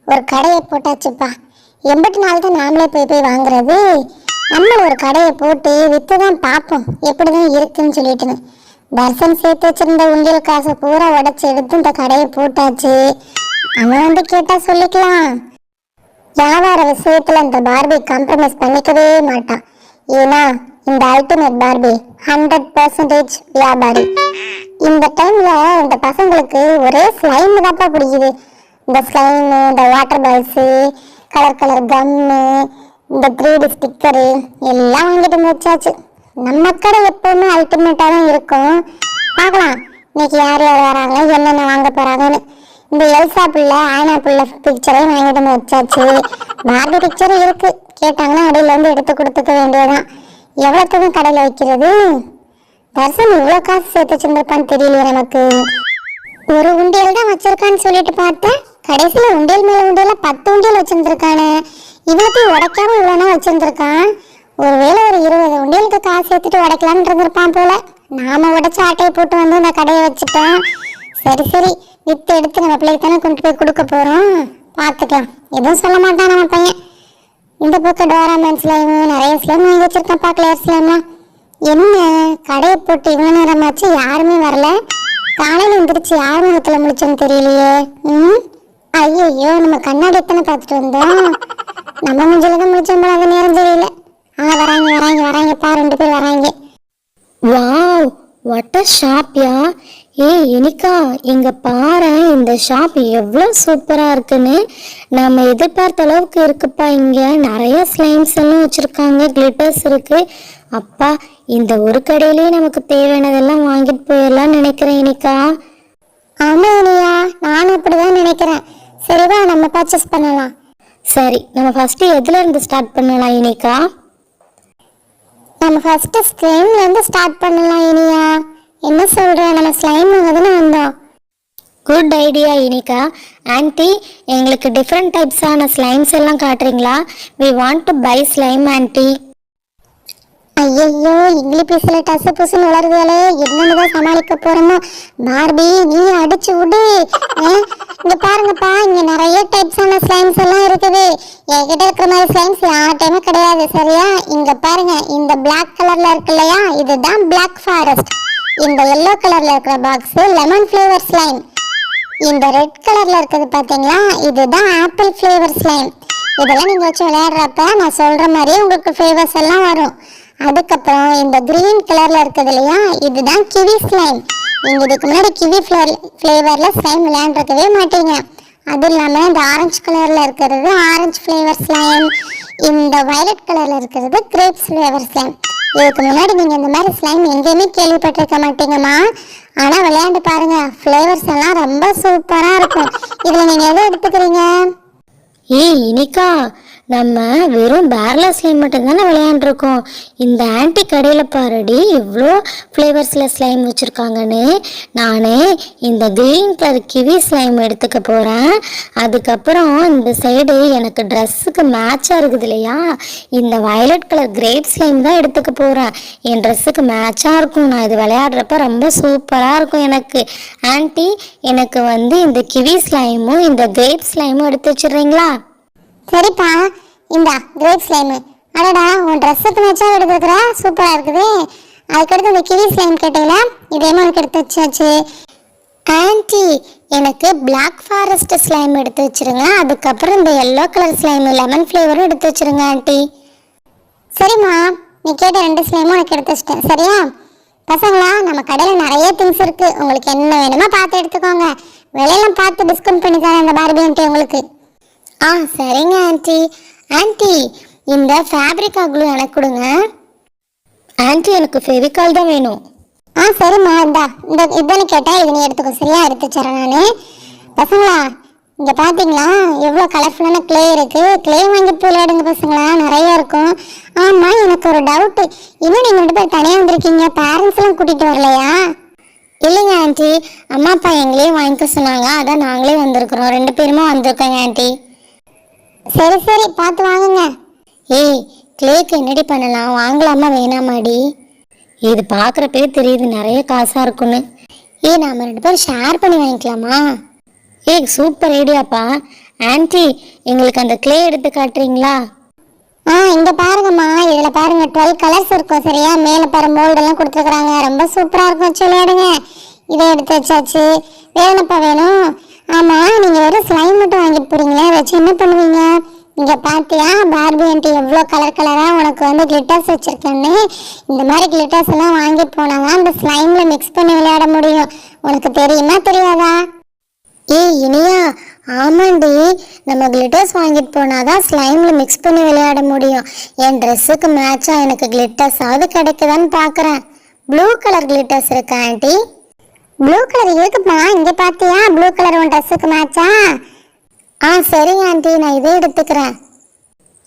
ஒரு கடையை போட்டாச்சுப்பா. எண்பத்தி நாள் தான் நாமளே போய் வாங்குறது. நம்ம ஒரு கடையை போட்டு விற்று தான் பார்ப்போம் எப்படிதான் இருக்குன்னு சொல்லிட்டுன்னு. தர்சன் சேர்த்து வச்சிருந்த உண்டியல் காசை பூரா உடச்சி எடுத்து இந்த கடையை போட்டாச்சு. அவன் வந்து கேட்டா சொல்லிக்கலாம். வியாபார விஷயத்துல இந்த பார்பி காம்ப்ரமைஸ் பண்ணிக்கவே மாட்டான். ஏன்னா இந்த அல்டிமேட் பார்பி 100% வியாபாரி. இந்த டைம்ல இந்த பசங்களுக்கு ஒரே ஸ்லைம் தான்ப்பா பிடிக்குது. இந்த ஸ்லைமு, இந்த வாட்டர் பால்ஸு, கலர் கலர் கம்மு, இந்த 3D ஸ்டிக்கரு எல்லாம் வாங்கிட்டு வச்சாச்சு. நம்ம கடை எப்பவுமே அல்டிமேட்டா தான் இருக்கும். பார்க்கலாம் இன்னைக்கு யார் யார் வராங்க, என்னென்ன வாங்க போறாங்கன்னு. இந்த எல்சா பிள்ளை, ஆனா பிள்ளை பிக்சரையும் வாங்கிட்டு வச்சாச்சு. பார்பி பிக்சரும் இருக்கு. கேட்டாங்கன்னா அடியில இருந்து எடுத்து கொடுத்துக்க வேண்டியதான். எவ்வளவுக்கும் கடையில் வைக்கிறது? தர்சன் இவ்வளோ காசு சேர்த்து வச்சிருந்திருப்பான்னு தெரியலையே நமக்கு. ஒரு உண்டியல் தான் வச்சிருக்கான்னு சொல்லிட்டு பார்த்தேன். கடைசியில உண்டியல் மேல உண்டியல 10 உண்டியல் வச்சிருந்திருக்கானே. இவ்வளோத்தையும் உடைக்காம இவ்வளோனா வச்சிருந்திருக்கான். ஒருவேளை ஒரு 20 உண்டியலுக்கு காசு சேர்த்துட்டு உடைக்கலான்னு இருந்திருப்பான் போல. நாம உடைச்ச ஆட்டையை போட்டு வந்து அந்த கடையை வச்சுட்டோம். சரி சரி, வித்து எடுத்து நம்ம பிள்ளைக்கு தானே கொண்டு போய் கொடுக்க போறோம், பார்த்துக்கலாம். எதுவும் சொல்ல மாட்டான் நம்ம பையன். இந்த பக்கம் டோராமேன் ஸ்லைம், நிறைய ஸ்லைம் வாங்கி வச்சிருக்கான். பார்க்கல ஸ்லைம்லாம் என்ன கடையை போட்டு இவ்வளோ நேரமாச்சு யாருமே வரல. காலையில் எழுந்திரிச்சு யார் முகத்தில் முடிச்சோன்னு தெரியலையே. ஐயோ, நம்ம கண்ணாடி எத்தனை பார்த்துட்டு வந்தோம். நம்ம முஞ்சில தான் முடிச்சோம். அது நேரம் தெரியல. வராங்க வராங்க வராங்கப்பா, 2 பேர் வராங்க. Wow, what a ஷாப்யா. இனிக்கா, இங்க பாரு, இந்த ஷாப் எவ்வளோ சூப்பரா இருக்குன்னு. நம்ம எதிர்பார்த்த அளவுக்கு இருக்குப்பா. இங்க நிறைய ஸ்லைம்ஸ் எல்லாம் வச்சிருக்காங்க, கிளிட்டர்ஸ் இருக்கு. அப்பா, இந்த ஒரு கடையிலேயே நமக்கு தேவையானதெல்லாம் வாங்கிட்டு போயிடலாம்னு நினைக்கிறேன் இனிக்கா. ஆமா இனியா, நானும் அப்படிதான் நினைக்கிறேன். சரிவா, நம்ம பர்ச்சேஸ் பண்ணலாம். சரி, நம்ம ஃபர்ஸ்ட் எதுல இருந்து ஸ்டார்ட் பண்ணலாம் இனிக்கா? நம்ம ஃபர்ஸ்ட் ஸ்லைம்ல இருந்து ஸ்டார்ட் பண்ணலாம் இனியா. என்ன சொல்ற? நம்ம ஸ்லைம் வாங்கதானே வந்தோம். குட் ஐடியா இனிக்கா. ஆன்ட்டி, எங்களுக்கு டிஃப்ரெண்ட் டைப்ஸான ஸ்லைம்ஸ் எல்லாம் காட்டுறீங்களா? We want to buy slime aunty. ஐயோ, இங்கிலீஷ் பேசல டசு புசுன்னு வளருதாலே. என்னன்னுதான் சமாளிக்க போறோமோ. பார்பி, நீ அடிச்சு விடு. இங்க பாருங்கப்பா, இங்க நிறைய டைப்ஸான ஸ்லைம்ஸ் எல்லாம் இருக்குது. என்கிட்ட இருக்கிற மாதிரி ஸ்லைம்ஸ் யார்ட்டையுமே கிடையாது. சரியா? இங்க பாருங்க, இந்த பிளாக் கலர்ல இருக்கு இல்லையா, இதுதான் பிளாக் ஃபாரஸ்ட். இந்த எல்லோ கலர்ல இருக்கிற பாக்ஸ் லெமன் ஃப்ளேவர் ஸ்லைம். இந்த ரெட் கலர்ல இருக்குது பாத்தீங்களா, இதுதான் ஆப்பிள் ஃப்ளேவர் ஸ்லைம். இதெல்லாம் நீங்க வச்சு விளையாடுறப்ப நான் சொல்ற மாதிரி உங்களுக்கு ஃப்ளேவர்ஸ் எல்லாம் வரும். அதுக்கப்புறம் இந்த கிரீன் கலர்ல இருக்குது இல்லையா, இதுதான் கிவி ஸ்லைம். நீங்க இதுக்கு முன்னாடி கிவி ஃப்ளேவர்ல ஸ்லைம் விளையாண்டுருக்கவே மாட்டீங்க. அது இல்லாம இந்த ஆரஞ்சு கலர்ல இருக்கிறது ஆரஞ்சு ஃப்ளேவர் ஸ்லைம். இந்த வயலட் கலர்ல இருக்கிறது கிரேப்ஸ் ஃப்ளேவர் ஸ்லைம். இதுக்கு முன்னாடி நீங்க இந்த மாதிரி ஸ்லைம் எங்கேயுமே கேள்விப்பட்டிருக்க மாட்டீங்கம்மா. ஆனா விளையாண்டு பாருங்க, ஃப்ளேவர்ஸ் எல்லாம் ரொம்ப சூப்பரா இருக்கும். இதுல நீங்க எதை எடுத்துக்கிறீங்க? இனிக்கா, நம்ம வெறும் பேரலா ஸ்லைம் மட்டும் தானே விளையாண்டுருக்கோம். இந்த ஆன்டி கடையில் பாருடி இவ்வளோ ஃப்ளேவர்ஸில் ஸ்லைம் வச்சுருக்காங்கன்னு. நான் இந்த க்ரீன் கலர் கிவி ஸ்லைம் எடுத்துக்க போகிறேன். அதுக்கப்புறம் இந்த சைடு எனக்கு ட்ரெஸ்ஸுக்கு மேட்சாக இருக்குது இல்லையா, இந்த வயலட் கலர் கிரேப் ஸ்லைம் தான் எடுத்துக்க போகிறேன். என் ட்ரெஸ்ஸுக்கு மேட்சாக இருக்கும். நான் இது விளையாடுறப்ப ரொம்ப சூப்பராக இருக்கும் எனக்கு. ஆன்டி, எனக்கு வந்து இந்த கிவி ஸ்லைமும் இந்த கிரேப் ஸ்லைமும் எடுத்து வச்சிடுறீங்களா? சரிப்பா, இந்த கிரேப் ஸ்லைம். அடடா, உன் ட்ரெஸ்ஸுக்கு மேட்சா எடுத்துக்கிறா, சூப்பரா இருக்குது. அதுக்கடுத்து இந்த கிவி ஸ்லைம் கேட்டீங்களா, இதேமா எனக்கு எடுத்து வச்சாச்சு. ஆன்ட்டி, எனக்கு பிளாக் ஃபாரஸ்ட் ஸ்லைம் எடுத்து வச்சிருங்க. அதுக்கப்புறம் இந்த எல்லோ கலர் ஸ்லைம் லெமன் ஃப்ளேவரும் எடுத்து வச்சிருங்க ஆன்ட்டி. சரிம்மா, நீ கேட்ட 2 ஸ்லைமும் எனக்கு எடுத்து வச்சிட்டேன். சரியா பசங்களா? நம்ம கடையில் நிறைய திங்ஸ் இருக்கு. உங்களுக்கு என்ன வேணுமோ பார்த்து எடுத்துக்கோங்க. விலையெல்லாம் பார்த்து டிஸ்கவுண்ட் பண்ணி தரேன் அந்த பார்பி ஆன்ட்டி உங்களுக்கு. சரிங்க ஆன்ட்டி. ஆன்ட்டி, இந்த ஃபேப்ரிக் க்ளூ எனக்கு கொடுங்க. ஆன்ட்டி, எனக்கு ஃபெவிகால் தான் வேணும். சரிம்மா, இந்த இதுன்னு கேட்டால் இது நீ எடுத்துக்கோ. சரியா? எடுத்து வச்சுறேன் நான். பசங்களா, இங்கே பார்த்தீங்களா எவ்வளோ கலர்ஃபுல்லான க்ளே இருக்குது. க்ளே வாங்கிட்டு போய் விளையாடுங்க பசங்களா, நிறைய இருக்கும். ஆமாம், எனக்கு ஒரு டவுட்டு. இன்னும் நீங்கள் 2 பேர் தனியாக வந்திருக்கீங்க, பேரண்ட்ஸ்லாம் கூட்டிகிட்டு வரலையா? இல்லைங்க ஆன்ட்டி, அம்மா அப்பா எங்களையும் வாங்கிக்க சொன்னாங்க, அதான் நாங்களே வந்திருக்கிறோம். 2 பேருமே வந்திருக்கோங்க ஆன்ட்டி. சரி சரி, பார்த்து வாங்குங்க. கிளேக்கு என்னடி பண்ணலாம்? வாங்கலாமா வேணாமாடி? இது பார்க்குறப்பே தெரியுது நிறைய காசாக இருக்குன்னு. நாம் 2 பேரும் ஷேர் பண்ணி வாங்கிக்கலாமா? சூப்பர் ஐடியாப்பா. ஆன்ட்டி, எங்களுக்கு அந்த க்ளே எடுத்து காட்டுறீங்களா? இங்க பாருங்கம்மா, இதுல பாருங்க 12 கலர்ஸ் இருக்கும் சரியா. மேல பாரு மோல்டு எல்லாம் கொடுத்துருக்காங்க, ரொம்ப சூப்பரா இருக்கும். வச்சு விளையாடுங்க. இதை எடுத்து வச்சாச்சு. வேணும்ப்பா வேணும். ஆமா, நீங்க வெறும் ஸ்லைம் மட்டும் வாங்கிட்டு போறீங்களே, வச்சு என்ன பண்ணுவீங்க? இங்க பாத்தியா பார்பி ஆண்டி எவ்வளோ கலர் கலரா உனக்கு வந்து கிளிட்டர்ஸ் வச்சிருக்கேன்னு. இந்த மாதிரி கிளிட்டர்ஸ் எல்லாம் வாங்கிட்டு போனாதான் அந்த ஸ்லைம்ல மிக்ஸ் பண்ணி விளையாட முடியும். உனக்கு தெரியுமா தெரியாதா? ஏய் இனியா, ஆமாண்டி, நம்ம கிளிட்டர்ஸ் வாங்கிட்டு போனாதான் ஸ்லைம்ல மிக்ஸ் பண்ணி விளையாட முடியும். என் ட்ரெஸ்ஸுக்கு மேட்சா எனக்கு கிளிட்டர்ஸாவது கிடைக்குதான்னு பார்க்குறேன். ப்ளூ கலர் கிளிட்டர்ஸ் இருக்கா ஆண்டி? ப்ளூ கலர் இருக்குப்பா. இங்க பாத்தியா ப்ளூ கலர் உன் ட்ரெஸ்ஸுக்கு மேட்சா? சரிங்க ஆண்டி, நான் இதே எடுத்துக்கிறேன்.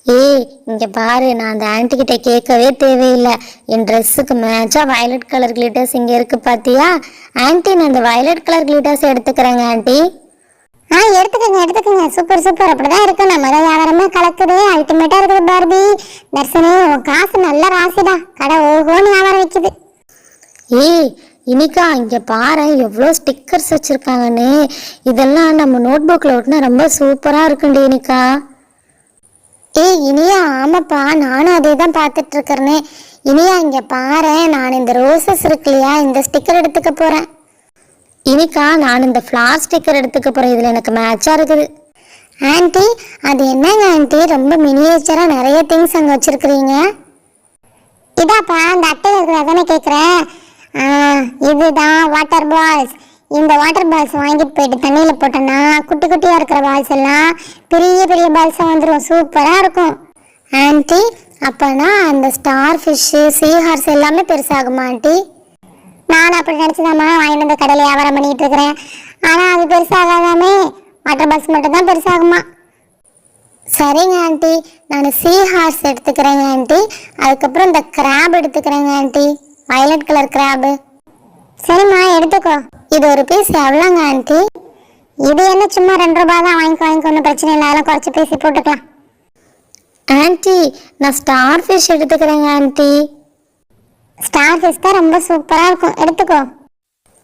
ஏய் இங்கே பாரு, நான் அந்த ஆன்ட்டிக்கிட்ட கேட்கவே தேவையில்லை. என் ட்ரெஸ்ஸுக்கு மேட்சாக வயலட் கலர் கிளிட்டர்ஸ் இங்கே இருக்குது பார்த்தியா ஆன்ட்டி? நான் அந்த வயலட் கலர் கிளிட்டர்ஸ் எடுத்துக்கிறேங்க ஆன்ட்டி. எடுத்துக்கோங்க எடுத்துக்கோங்க. Super super. அப்படிதான் இருக்கு. நம்ம தான் வியாபாரமே கலக்குது. அல்டிமேட்டா இருக்குது பார்பி. தர்ஷனி, உன் காசு நல்ல ராசிடா. கடை ஓஹோன்னு வியாபாரம் வைக்குது. ஏய் இனிக்கா, இங்கே பாரு எவ்வளோ ஸ்டிக்கர்ஸ் வச்சுருக்காங்கன்னு. இதெல்லாம் நம்ம நோட் புக்கில் ஒட்டினா ரொம்ப சூப்பராக இருக்குண்டி இனிக்கா. ஏய் இனியா, ஆமாப்பா, நானும் அதே தான் பார்த்துட்டு இருக்கிறேனே. இனியா இங்கே பாரு, நான் இந்த ரோசஸ் இருக்கு இல்லையா, இந்த ஸ்டிக்கர் எடுத்துக்க போகிறேன். இனிக்கா, நான் இந்த ஃப்ளார் ஸ்டிக்கர் எடுத்துக்க போகிறேன். இதில் எனக்கு மேட்சாக இருக்குது. ஆன்ட்டி, அது என்னங்க ஆன்ட்டி, ரொம்ப மினியேச்சராக நிறைய திங்ஸ் அங்கே வச்சுருக்குறீங்க. இதாப்பா அந்த அட்டையில் இருக்கிறதானே கேட்குறேன். இதுதான் வாட்டர் பால்ஸ். இந்த வாட்டர் பால்ஸ் வாங்கிட்டு போயிட்டு தண்ணியில் போட்டோன்னா குட்டி குட்டியாக இருக்கிற பால்ஸ் எல்லாம் பெரிய பெரிய பால்ஸாக வந்துடும். சூப்பராக இருக்கும். ஆன்ட்டி, அப்போனா அந்த ஸ்டார் ஃபிஷ்ஷு, சீ ஹார்ஸ் எல்லாமே பெருசாகுமா ஆன்ட்டி? நான் அப்படி நினச்சிதாம்மா வாங்கிட்டு வந்து கடையில் வியாபாரம் பண்ணிகிட்டு இருக்கிறேன். ஆனால் அது பெருசாகாதாமே, வாட்டர் பால்ஸ் மட்டும் தான் பெருசாகுமா. சரிங்க ஆன்ட்டி, நான் சீ ஹார்ஸ் எடுத்துக்கிறேங்க ஆன்ட்டி. அதுக்கப்புறம் இந்த கிராப் எடுத்துக்கிறேங்க ஆன்ட்டி, வயலட் கலர் கிராபு. சரிம்மா எடுத்துக்கோ. இது ஒரு பீஸ் எவ்வளோங்க ஆன்ட்டி? இது என்ன சும்மா 2 ரூபா தான். வாங்கிக்கோ, ஒன்றும் பிரச்சனை இல்லை. அதெல்லாம் குறைச்சி பேசி போட்டுக்கலாம். ஆன்ட்டி, நான் ஸ்டார் ஃபிஷ் எடுத்துக்கிறேங்க ஆன்ட்டி. ஸ்டார் ஃபிஷ் தான் ரொம்ப சூப்பராக இருக்கும், எடுத்துக்கோ.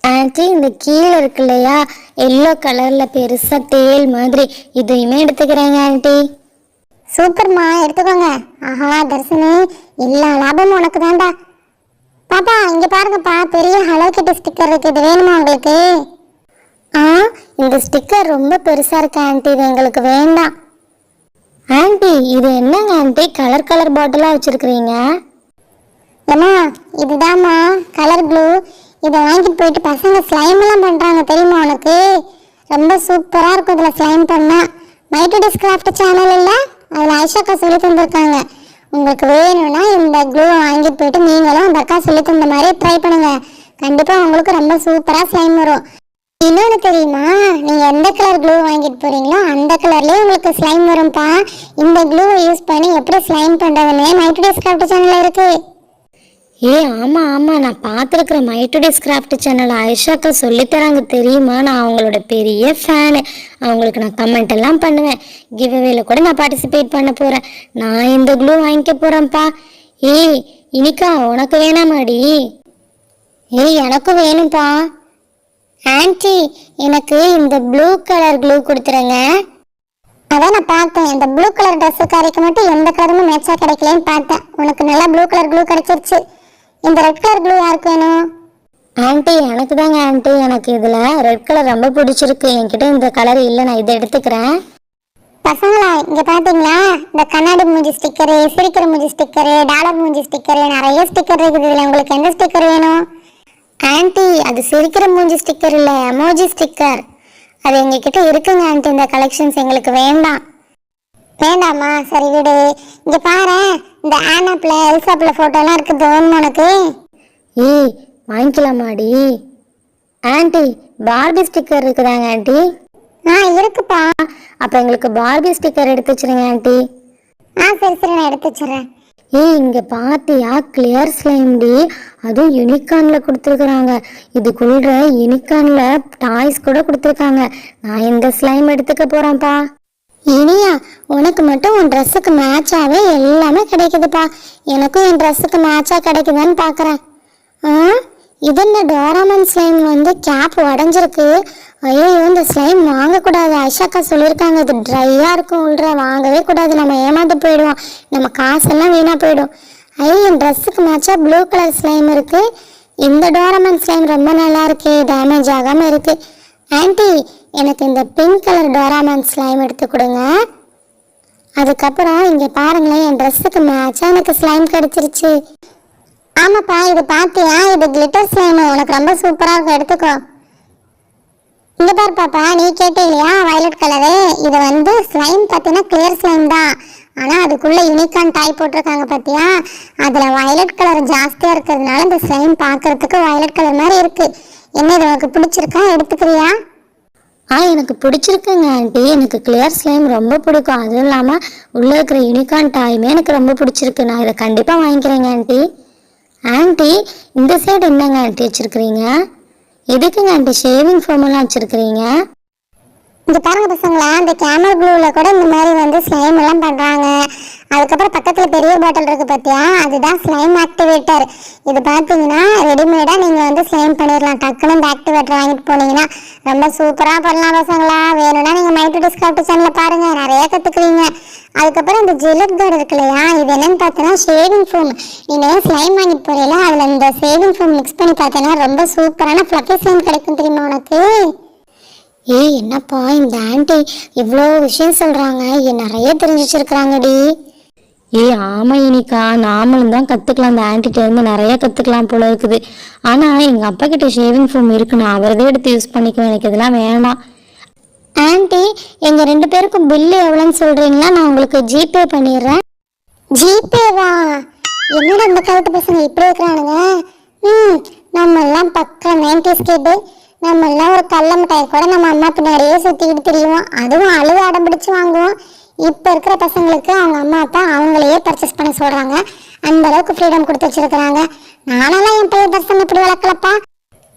ஆன்ட்டி, இந்த கீழே இருக்கு இல்லையா எல்லோ கலரில் பெருசாக தேல் மாதிரி, இதையுமே எடுத்துக்கிறேங்க ஆன்ட்டி. சூப்பர்மா, எடுத்துக்கோங்க. ஆஹா தர்ஷினி, எல்லா லாபமும் உனக்கு தான்டா. பாப்பா இங்கே பாருங்கப்பா, பெரிய ஹலோ கிட்டி ஸ்டிக்கர் இருக்குது. இது வேணுமா உங்களுக்கு? இந்த ஸ்டிக்கர் ரொம்ப பெருசாக இருக்கு ஆன்ட்டி, இது எங்களுக்கு வேண்டாம். ஆன்ட்டி, இது என்னங்க ஆன்ட்டி கலர் கலர் பாட்டிலாக வச்சுருக்கிறீங்க? ஏம்மா, இதுதாம்மா கலர் க்ளூ. இதை வாங்கிட்டு போயிட்டு பசங்க ஸ்லைம்லாம் பண்ணுறாங்க, தெரியுமா உனக்கு? ரொம்ப சூப்பராக இருக்கும் இதில் ஸ்லைம் பண்ணால். மைட்டோடிஸ் கிராஃப்ட் சேனல் இல்லை, அதில் ஐஷாக்கா சொல்லி தந்துருக்காங்க. உங்களுக்கு வேணும்னா இந்த க்ளூ வாங்கிட்டு போயிட்டு நீங்களும் அந்த அக்கா சொல்லி தந்த மாதிரி ட்ரை பண்ணுங்கள். கண்டிப்பாக உங்களுக்கு ரொம்ப சூப்பராக ஸ்லைம் வரும். இன்னொன்று தெரியுமா, நீங்கள் எந்த கலர் க்ளூ வாங்கிட்டு போகிறீங்களோ அந்த கலர்லேயே உங்களுக்கு ஸ்லைம் வரும்ப்பா. இந்த க்ளூவை யூஸ் பண்ணி எப்படி ஸ்லைம் பண்ணுறதுன்னு மைட்டோடிஸ் கிராஃப்ட் சேனலில் இருக்குது. ஆமாம், நான் பார்த்துருக்குறேன் மைட்டோடிஸ் கிராஃப்ட் சேனல். ஐஷாக்கா சொல்லித்தராங்க தெரியுமா? நான் அவங்களோட பெரிய ஃபேனு. அவங்களுக்கு நான் கமெண்ட் எல்லாம் பண்ணுவேன். கிவ்அவேல கூட நான் பார்ட்டிசிபேட் பண்ண போகிறேன். நான் இந்த க்ளூ வாங்கிக்க போகிறேன்ப்பா. இனிக்கா, உனக்கு வேணாமாடி? எனக்கும் வேணும்ப்பா. ஆன்ட்டி, எனக்கு இந்த ப்ளூ கலர் க்ளூ கொடுத்துருங்க. அதான் நான் பார்த்தேன், இந்த ப்ளூ கலர் ட்ரெஸ்ஸுக்காரிக்கு மட்டும் எந்த கலருமே மேட்சாக கிடைக்கலன்னு பார்த்தேன். உனக்கு நல்லா ப்ளூ கலர் க்ளூ கிடைச்சிருச்சு. இந்த ரெட் கலர் க்ளூ யாருக்கு வேணும்? ஆன்ட்டி, எனக்கு தாங்க ஆன்ட்டி. எனக்கு இதில் ரெட் கலர் ரொம்ப பிடிச்சிருக்கு. என்கிட்ட இந்த கலர் இல்லை, நான் இதை எடுத்துக்கிறேன். பசங்களா இங்கே பார்த்தீங்களா, இந்த கண்ணாடி மூஞ்சி ஸ்டிக்கரு, சிரிக்கிற மூஞ்சி ஸ்டிக்கரு, டாலர் மூஞ்சி ஸ்டிக்கரு, நிறைய ஸ்டிக்கர் இருக்குது. இதில் உங்களுக்கு எந்த ஸ்டிக்கர் வேணும்? ஆன்ட்டி, அது சிரிக்கிற மூஞ்சி ஸ்டிக்கர் இல்லை, எமோஜி ஸ்டிக்கர். அது எங்ககிட்ட இருக்குங்க ஆன்ட்டி. இந்த கலெக்ஷன்ஸ் எங்களுக்கு வேண்டாம். வேண்டாமா? சரி விடு. இங்கே பாரு, இந்த ஆனாப்பில் எல்சாப்பில் ஃபோட்டோலாம் இருக்குது, வேணுமா உனக்கு? வாங்கிக்கலாமாடி? ஆன்ட்டி, பார்பி ஸ்டிக்கர் இருக்குதாங்க ஆன்ட்டி? இருக்குப்பா. அப்போ எங்களுக்கு பார்பி ஸ்டிக்கர் எடுத்து வச்சுருங்க ஆன்ட்டி. சரி சரி, நான் எடுத்து வச்சுறேன். இங்கே பார்த்தியா கிளியர் ஸ்லைம்டி, அதுவும் யூனிகார்னில் கொடுத்துருக்குறாங்க. இதுக்குள்ள யூனிகார்னில் டாய்ஸ் கூட கொடுத்துருக்காங்க. நான் இந்த ஸ்லைம் எடுத்துக்க போகிறேன்ப்பா. இனியா, உனக்கு மட்டும் உன் ட்ரெஸ்ஸுக்கு மேட்சாகவே எல்லாமே கிடைக்குதுப்பா. எனக்கும் என் ட்ரெஸ்ஸுக்கு மேட்சாக கிடைக்குதான்னு பார்க்குறேன். இது என்ன டோராமன் ஸ்லைம் வந்து கேப் உடஞ்சிருக்கு. ஐயோ இந்த ஸ்லைம் வாங்கக்கூடாது. ஐஷாக்கா சொல்லியிருக்காங்க இது ட்ரையாக இருக்கும், உள்ள வாங்கவே கூடாது, நம்ம ஏமாந்து போயிடுவோம், நம்ம காசெல்லாம் வீணாக போயிடும். என் ட்ரெஸ்ஸுக்கு மேட்சாக ப்ளூ கலர் ஸ்லைம் இருக்குது. இந்த டோரமன் ஸ்லைம் ரொம்ப நல்லா இருக்கு, டேமேஜ் ஆகாமல் இருக்குது. ஆன்ட்டி எனக்கு இந்த பிங்க் கலர் டோராமன் ஸ்லைம் எடுத்து கொடுங்க. அதுக்கப்புறம் இங்கே பாருங்களேன், என் ட்ரெஸ்ஸுக்கு மேட்சாக எனக்கு ஸ்லைம் கிடச்சிருச்சு. ஆமாப்பா, இது பார்த்தியா, இது கிளிட்டர் ஸ்லைமு, உனக்கு ரொம்ப சூப்பராக இருக்கும், எடுத்துக்கோ. இங்கே பாரு பாப்பா, நீ கேட்டே இல்லையா வயலட் கலரு, இது வந்து ஸ்லைம் பார்த்தீங்கன்னா கிளியர் ஸ்லைம் தான், ஆனால் அதுக்குள்ளே யூனிகான் டாய் போட்டிருக்காங்க பார்த்தியா, அதில் வயலட் கலர் ஜாஸ்தியாக இருக்கிறதுனால இந்த ஸ்லைம் பார்க்குறதுக்கு வயலட் கலர் மாதிரி இருக்குது. என்ன இது உனக்கு பிடிச்சிருக்கா, எடுத்துக்கிறியா? எனக்கு பிடிச்சிருக்குங்க ஆண்டி, எனக்கு கிளியர் ஸ்லைம் ரொம்ப பிடிக்கும். அதுவும் இல்லாமல் உள்ளே இருக்கிற யூனிகான் டாயுமே எனக்கு ரொம்ப பிடிச்சிருக்கு. நான் இதை கண்டிப்பாக வாங்கிக்கிறேங்க ஆண்டி. ஆண்டி இந்த சைடு என்னங்க ஆண்டி வச்சுருக்கிறீங்க? எதுக்குங்க ஆண்டி ஷேவிங் ஃபோமெல்லாம் வச்சுருக்கிறீங்க? இங்கே பாருங்க பசங்களா, இந்த கேமல் ப்ளூவில் கூட இந்த மாதிரி வந்து ஸ்லைம் எல்லாம் பண்ணுறாங்க. அதுக்கப்புறம் பக்கத்தில் பெரிய பாட்டில் இருக்குது பார்த்தியா, அதுதான் ஸ்லைம் ஆக்டிவேட்டர். இது பார்த்தீங்கன்னா ரெடிமேடாக நீங்கள் வந்து ஸ்லைம் பண்ணிடலாம். டக்குன்னு இந்த ஆக்டிவேட்டர் வாங்கிட்டு போனீங்கன்னா ரொம்ப சூப்பராக பண்ணலாம் பசங்களா. வேணும்னா நீங்கள் மைட்டு டிஸ்கவுண்ட் சேனலில் பாருங்கள், நிறைய கற்றுக்குவீங்க. அதுக்கப்புறம் இந்த ஜில்லட் கார்டு இருக்கு இல்லையா, இது என்னன்னு பார்த்தோன்னா ஷேவிங் ஃபோம். நீங்கள் ஸ்லைம் வாங்கிட்டு போகிறீங்களா, அதில் இந்த ஷேவிங் ஃபோம் மிக்ஸ் பண்ணி பார்த்தோன்னா ரொம்ப சூப்பரான ஃப்ளஃபி ஸ்லைம் கிடைக்கும் தெரியுமா உனக்கு? என்னப்பா இந்த ஆண்டி இவ்வளோ விஷயம் சொல்கிறாங்க, நிறைய தெரிஞ்சு வச்சுருக்குறாங்கடி. ஆமாம் இனிக்கா, நாமளும் தான் கற்றுக்கலாம், இந்த ஆன்ட்டிகிட்டேருந்து நிறைய கற்றுக்கலாம் போல இருக்குது. ஆனால் எங்கள் அப்பா கிட்ட ஷேவிங் ஃபோம் இருக்குது, நான் அவரதே எடுத்து யூஸ் பண்ணிக்குவேன், எனக்கு இதெல்லாம் வேணாம். ஆண்டி எங்கள் 2 பேருக்கும் பில்லு எவ்வளோன்னு சொல்கிறீங்களா, நான் உங்களுக்கு ஜிபே பண்ணிடுறேன். ஜிபேவா? என்னடா இந்த காலத்து பசங்க இப்படி இருக்கிறானுங்க. நம்மெல்லாம் பக்கம் 90s கேட்டு, நம்மெல்லாம் ஒரு கள்ள மிட்டாய் கூட நம்ம அம்மா பின்னாடியே சுற்றிக்கிட்டு தெரியுவோம், அதுவும் அழுது அடம் பிடிச்சி வாங்குவோம். இப்போ இருக்கிற பசங்களுக்கு அவங்க அம்மா அப்பா அவங்களையே பர்ச்சேஸ் பண்ண சொல்கிறாங்க, அந்த அளவுக்கு ஃப்ரீடம் கொடுத்து வச்சுருக்கிறாங்க. நானெல்லாம் என் பையன் தர்சன் இப்படி வளர்க்கலப்பா.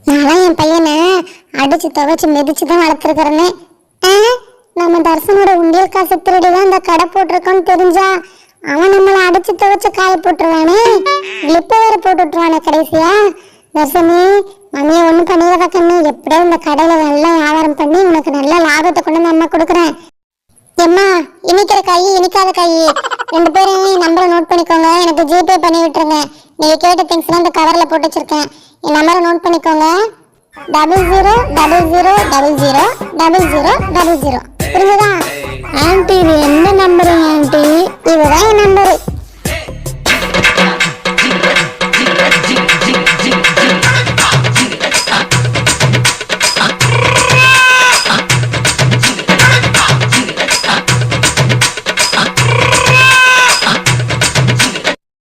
நானும் என் பையனை அடித்து துவைச்சி மிதிச்சு தான் வளர்த்துருக்குறேன்னு. நம்ம தர்சனோட உண்டியல் காசு திருடி தான் இந்த கடை போட்டிருக்கோன்னு தெரிஞ்சா அவன் நம்மளை அடிச்சு துவைச்சு காய போட்டுருவானே, கிளிப்பை வேற போட்டு விட்டுருவானே கடைசியா. தர்சனி மம்மியை ஒன்றும் பண்ணிடுறத கண்ணு, எப்படியோ இந்த கடையில் நல்லா வியாபாரம் பண்ணி உனக்கு நல்ல லாபத்தை கொண்டு வந்து அம்மா கொடுக்குறேன். எம்மா இனிக்கிற காய் இனிக்காத காய் 2 பேரும் நம்பரை நோட் பண்ணிக்கோங்க, எனக்கு ஜிபே பண்ணி விட்டுருங்க. நீங்கள் கேட்ட திங்ஸ்லாம் இந்த கவரில் போட்டு வச்சுருக்கேன், என் நம்பரை நோட் பண்ணிக்கோங்க. 0000000000.